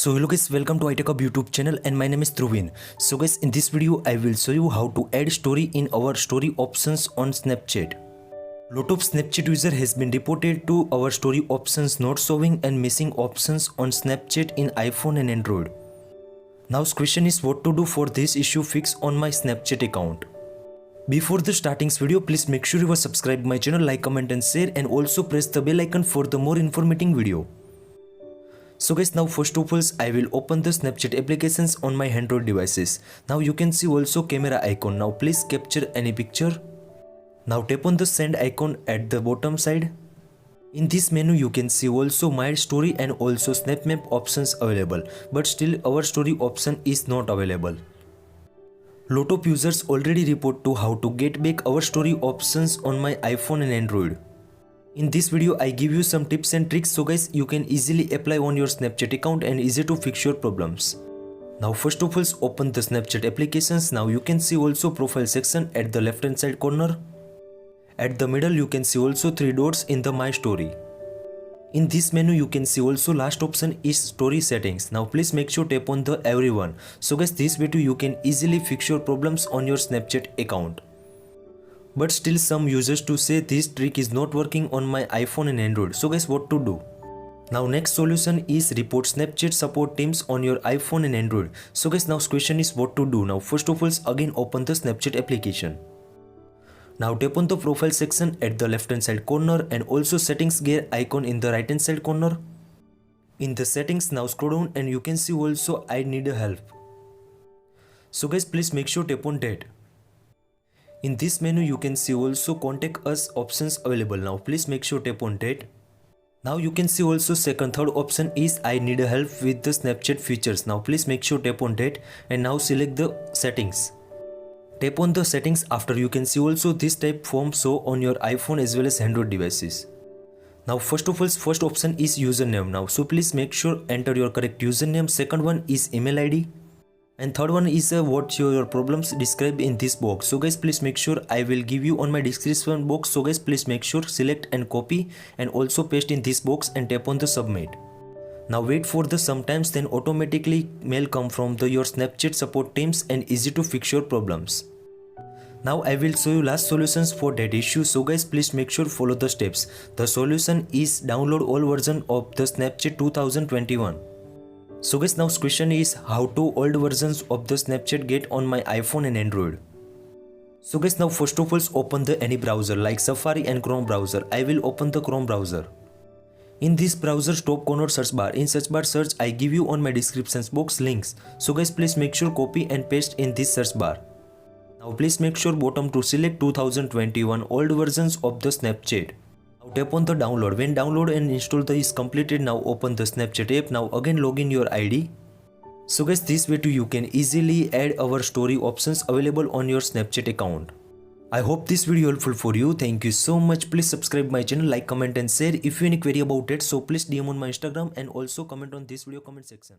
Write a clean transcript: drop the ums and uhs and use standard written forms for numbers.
So hello guys, welcome to iTechUp YouTube channel and my name is Dhruvin. So guys, in this video I will show you how to add story in our story options on Snapchat. Lot of Snapchat user has been reported to our story options not showing and missing options on Snapchat in iPhone and Android. Now question is what to do for this issue fix on my Snapchat account. Before the starting video, please make sure you are subscribed my channel, like, comment and share, and also press the bell icon for the more informative video. So guys, now first of all I will open the Snapchat applications on my Android devices. Now you can see also camera icon. Now please capture any picture. Now tap on the send icon at the bottom side. In this menu you can see also my story and also snap map options available, but still our story option is not available. Lot of users already report to how to get back our story options on my iPhone and Android. In this video I give you some tips and tricks so guys you can easily apply on your Snapchat account and easy to fix your problems. Now first of all open the Snapchat applications. Now you can see also profile section at the left hand side corner. At the middle you can see also 3 dots in the my story. In this menu you can see also last option is story settings. Now please make sure tap on the everyone. So guys, this way too you can easily fix your problems on your Snapchat account. But still some users to say this trick is not working on my iPhone and Android. So guys, what to do? Now next solution is report Snapchat support teams on your iPhone and Android. So guys, now question is what to do. Now first of all again open the Snapchat application. Now tap on the profile section at the left hand side corner and also settings gear icon in the right hand side corner. In the settings now scroll down and you can see also I need help. So guys, please make sure tap on that. In this menu you can see also contact us options available. Now please make sure tap on that. Now you can see also third option is I need help with the Snapchat features. Now please make sure tap on that and now select the settings. Tap on the settings after you can see also this type form show on your iPhone as well as Android devices. Now first of all first option is username. Now so please make sure enter your correct username. Second one is email ID. And third one is what your problems described in this box. So guys, please make sure I will give you on my description box. So guys, please make sure select and copy and also paste in this box and tap on the submit. Now wait for the sometimes then automatically mail come from your Snapchat support teams and easy to fix your problems. Now I will show you last solutions for that issue. So guys, please make sure follow the steps. The solution is download all version of the Snapchat 2021. So guys, now question is how to old versions of the Snapchat get on my iPhone and Android. So guys, now first of all open the any browser like Safari and Chrome browser. I will open the Chrome browser. In this browser top corner search bar, in search bar search I give you on my descriptions box links. So guys, please make sure copy and paste in this search bar. Now please make sure bottom to select 2021 old versions of the Snapchat. Now tap on the download. When download and install is completed, now open the Snapchat app. Now again log in your ID. So guys, this way too you can easily add our story options available on your Snapchat account. I hope this video helpful for you. Thank you so much. Please subscribe my channel, like, comment and share. If you have any query about it, so please DM on my Instagram and also comment on this video comment section.